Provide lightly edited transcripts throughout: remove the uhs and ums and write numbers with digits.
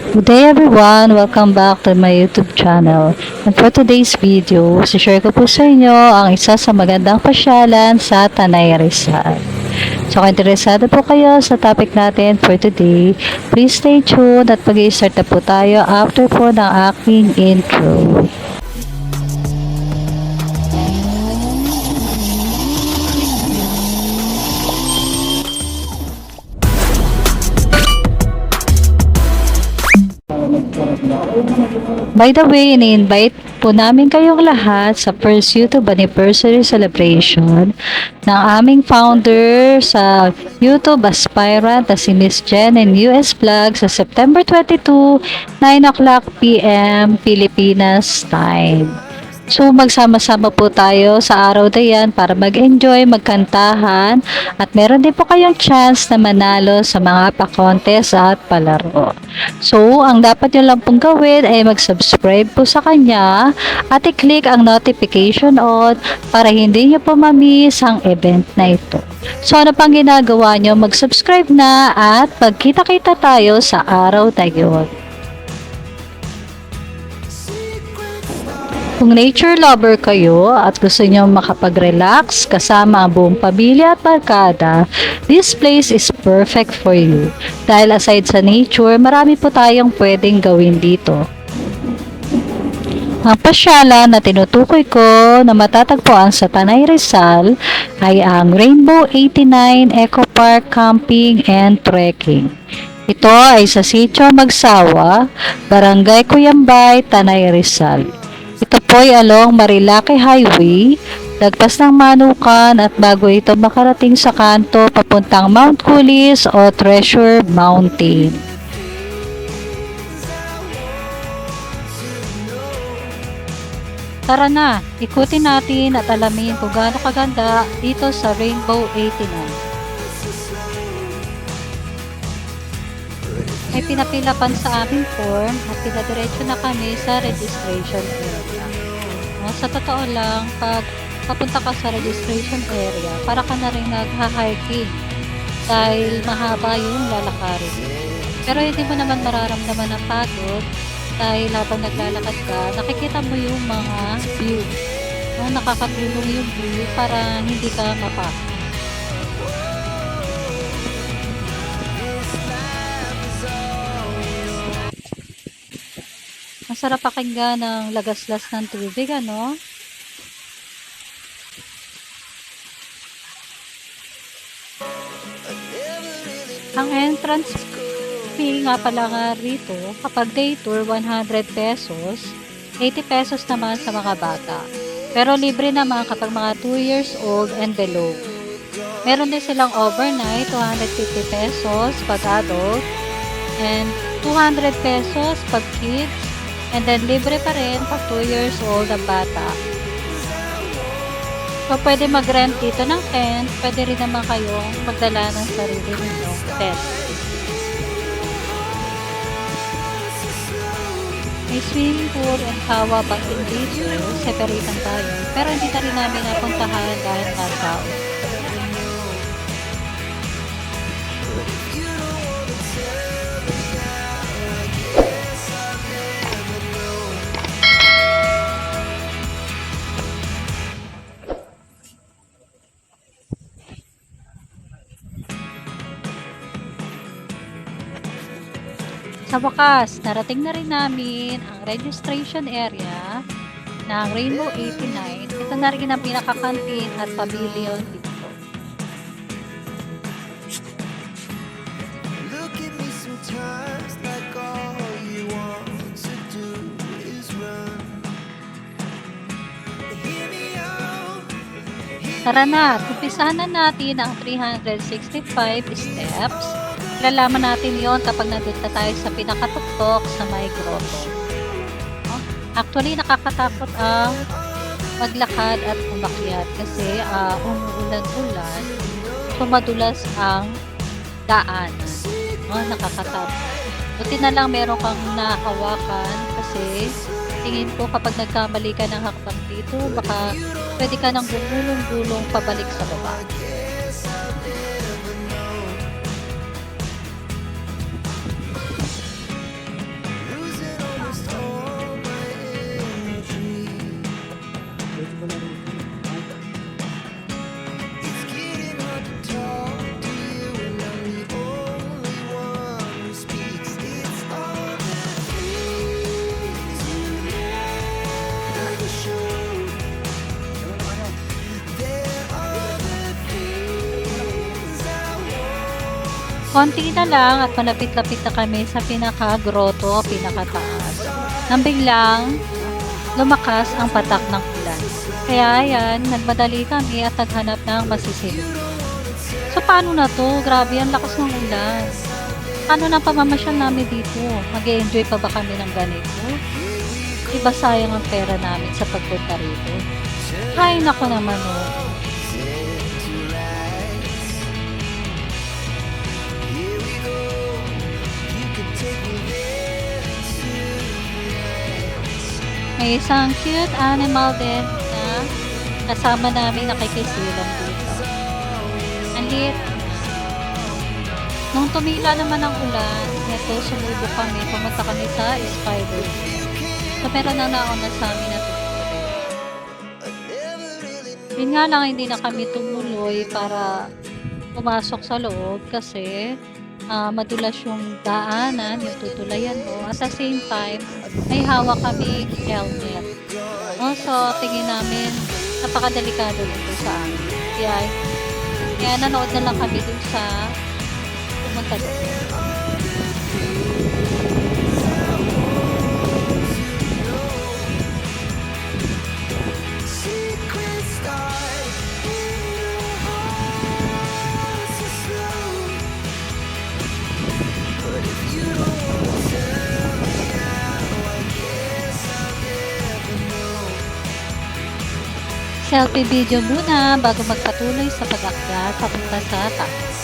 Good day everyone! Welcome back to my YouTube channel. And for today's video, share ko po sa inyo ang isa sa magandang pasyalan sa Tanay Rizal. So kung interesado po kayo sa topic natin for today, please stay tuned at mag-i-start na po tayo after po ng aking intro. By the way, ini-invite po namin kayong lahat sa first YouTube anniversary celebration ng aming founder sa YouTube aspirant na si Miss Jen and US Vlog sa September 22, 9 o'clock PM Pilipinas time. So magsama-sama po tayo sa araw na yan para mag-enjoy, magkantahan at meron din po kayong chance na manalo sa mga pa-contest at palaro. So ang dapat nyo lang pong gawin ay mag-subscribe po sa kanya at i-click ang notification on para hindi nyo po ma-miss ang event na ito. So ano pang ginagawa nyo? Mag-subscribe na at magkita-kita tayo sa araw na yun. Kung nature lover kayo at gusto nyo makapag-relax kasama ang buong pamilya at barkada, this place is perfect for you. Dahil aside sa nature, marami po tayong pwedeng gawin dito. Ang pasyalan na tinutukoy ko na matatagpuan sa Tanay Rizal ay ang Rainbow 89 Eco Park Camping and Trekking. Ito ay sa Sitio Magsawa, Barangay Cuyambay, Tanay Rizal. Ito po ay along Marilake Highway, lagpas ng Manukan at bago ito makarating sa kanto papuntang Mount Kulis o Treasure Mountain. Tara na, ikutin natin at alamin kung gaano kaganda dito sa Rainbow 89. May pinapilapan sa aming form at pinadiretso na kami sa registration area. Sa totoo lang, pag papunta ka sa registration area, para ka na rin nagha-hiking dahil mahaba yung lalakarin. Pero hindi mo naman mararamdaman ang pagod dahil habang naglalakad ka, nakikita mo yung mga view. Nakakatulong yung view para hindi ka mapagod. Masarap pakinggan ng lagaslas ng tubig, ano? Ang entrance fee nga pala nga rito, kapag day tour, 100 pesos, 80 pesos naman sa mga bata. Pero libre naman kapag mga 2 years old and below. Meron din silang overnight, 250 pesos pag adult, and 200 pesos pag kids, and then libre pa rin pag 2 years old ang bata. So, pwede mag-rent dito ng tent. Pwede rin naman kayong magdala ng sarili ninyong tent. May swimming pool and kawa pag dito. Separate lang tayo. Pero hindi na rin namin napuntahan dahil nga tao. Sa wakas, narating na rin namin ang registration area ng Rainbow 89. Ito na rin ang pinaka-canteen at pavilion dito. Tara na, umpisahan na natin ang 365 steps. Lalaman natin yon kapag nandun na tayo sa pinakatuktok sa may grotto. Actually, nakakatakot ang maglakad at umakyat kasi umuulan-ulan, madulas ang daan. Nakakatakot. Buti na lang meron kang nahawakan kasi tingin ko kapag nagkamali ka ng hakbang dito, baka pwede ka nang gumulong-gulong pabalik sa baba. Konti na lang at malapit-lapit na kami sa pinaka-grotto, pinakataas. Nang biglang lumakas ang patak ng ulan. Kaya ayan, nagmadali kami at naghanap ng masisilip. So paano na to? Grabe, ang lakas ng ulan. Ano na pamamasyal namin dito? Mag-enjoy pa ba kami ng ganito? Diba sayang ang pera namin sa pagpunta rito? Ay, nako naman oh. May isang cute animal din na kasama namin nakikisilong dito. Ang liit. Nung tumila naman ang ulan, eto sumubok kami, pumunta kami sa spider. So, pero nauna sa amin na tumuloy. Yun nga lang, hindi na kami tumuloy para pumasok sa loob kasi madulas yung daanan, yung tutulayan mo. At the same time, may hawak kami helmet. So, tingin namin, napakadelikado nito sa amin. Kaya nanood na lang kami dun sa pumunta doon. Selfie video muna bago magpatuloy sa pag-akyat papunta sa taas.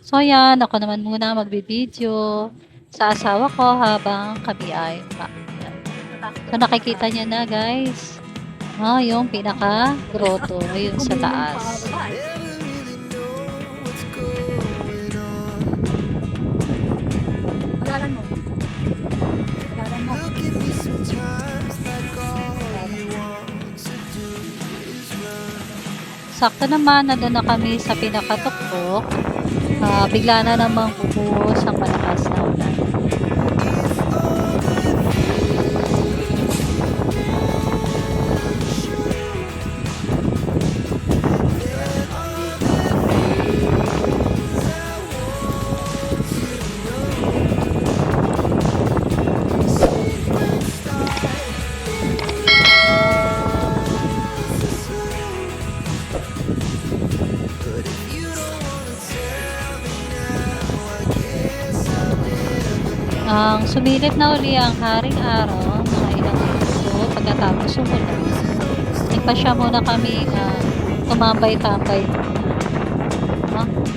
So yan, ako naman muna magbibideo sa asawa ko habang kami ay umakyat. So nakikita niyo na guys, yung pinaka-grotto, ayun sa taas. Sakto naman, nandun na kami sa pinakatuktok. Bigla na namang bubuhos ang malakas na ulan. Ang sumilip na uli ang haring araw, mga ilang minuto pagkatapos umulan. Nagpasya muna kami tumambay-tambay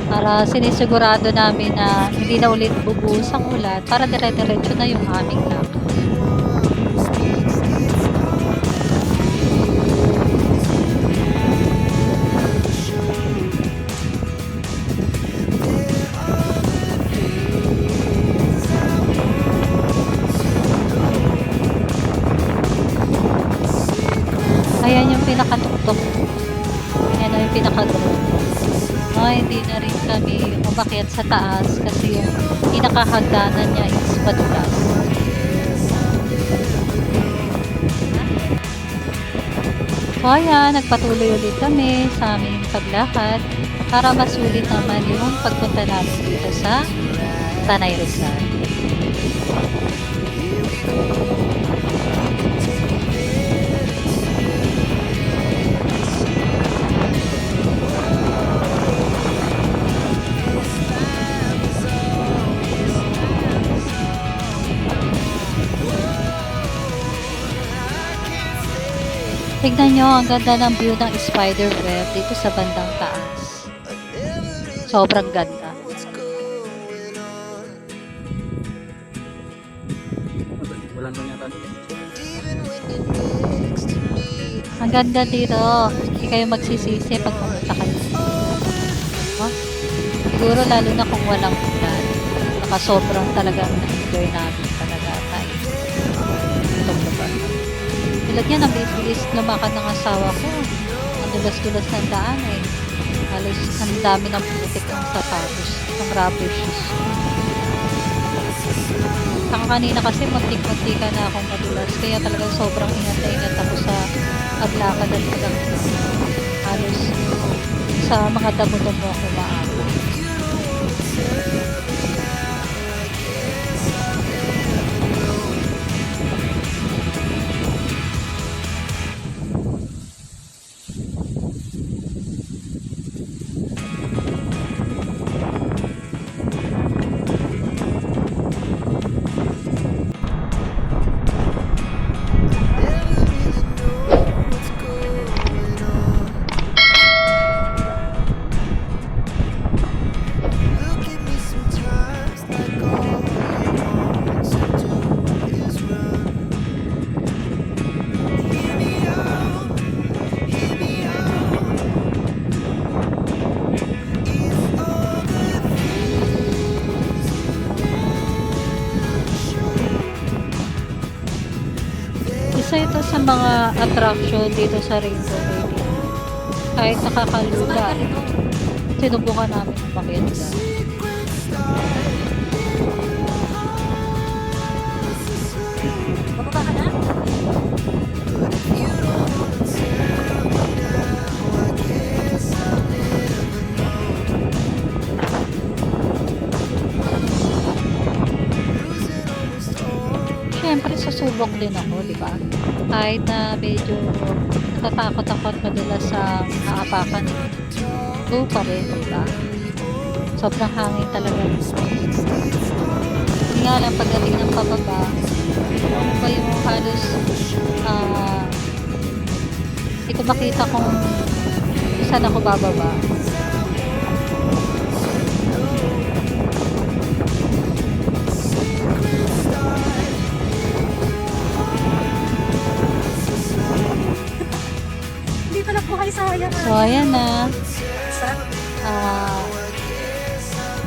para sinisigurado namin na hindi na ulit bubuhos ang ulan para dire-diretso na yung aming lakad. Ayan yung pinakatuktok. Ayan yung pinakagrupo. Hindi na rin kami umakyat sa taas kasi yung pinakahagdanan niya is madulas. So ayan, nagpatuloy ulit kami sa aming paglakad para masulit naman yung pagpunta namin dito sa Tanay Rizal. Tignan nyo, ang ganda ng view ng spider web dito sa bandang taas. Sobrang ganda. Ang ganda dito. Hindi kayo magsisisi pag pumunta kayo. Siguro lalo na kung walang ulan. Baka sobrang talagang na-enjoy namin talaga tayo. Itong lugar. Tulad yan, ang bilis-bilis lumakad ng asawa ko. Ang dulas-dulas ng daan eh. Halos ang dami ng putik ng sapatos, ng rubber shoes. Saka kanina kasi muntik-muntika na akong madulas. Kaya talagang sobrang ingat na ingat ako sa lakad at pagkakita. Halos sa mga damo-damo ako maaari. Look at me sometimes like all you want to do is run. Hear me out, hear me out. If all the things you never show, Isa ito sa mga attraction dito sa Rainbow Lake. Kahit nakakalula, sinubukan namin umakyat dyan. secret stars. Bababa ka na? You don't wanna tell me now. I guess I'll never know. Losing almost all. Siyempre, susubok din ako, di ba? Kahit na medyo natatakot-takot madalas sa naapakan. Go pa rin, di ba? Sobrang hangin talaga. Hindi nga lang pagdating ng pababa, ano ba yung halos hindi ko makita kung saan ako bababa. Hindi pala po kayo sayang. So, ayan na.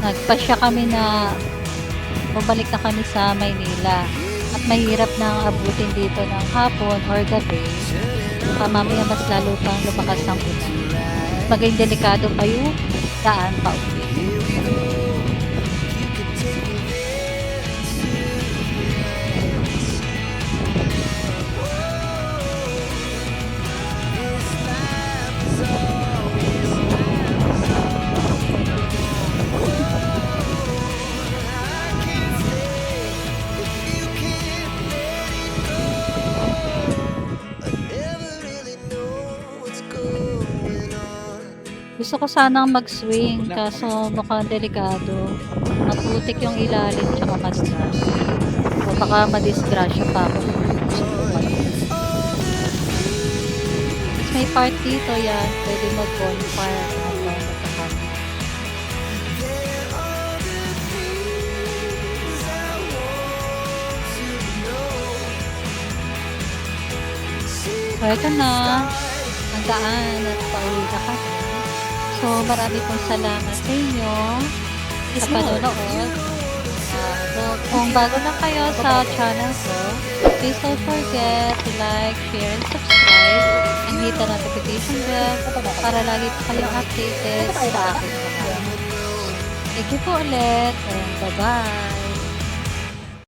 Nagpasya kami na bumalik na kami sa Maynila. At mahirap nang abutin dito ng hapon or gabi. Mamaya mas lalo pang lumakas ng ulan. Maging delikado kayo, daan pa ulit. Gusto ko sanang mag-swing kaso mukhang delikado. Maputik yung ilalim tsaka maslas. O baka madisgrasya pa ako. Tapos may part dito yan. Pwede mag-bonfire. So, ito na ang daan at pauwi na kami. So, marami pong salamat sa inyo sa panonood. So, kung bago lang kayo sa channel ko, please don't forget to like, share, and subscribe and hit the notification bell para lagi po kayong updated sa aking channel. Thank you po ulit and bye-bye!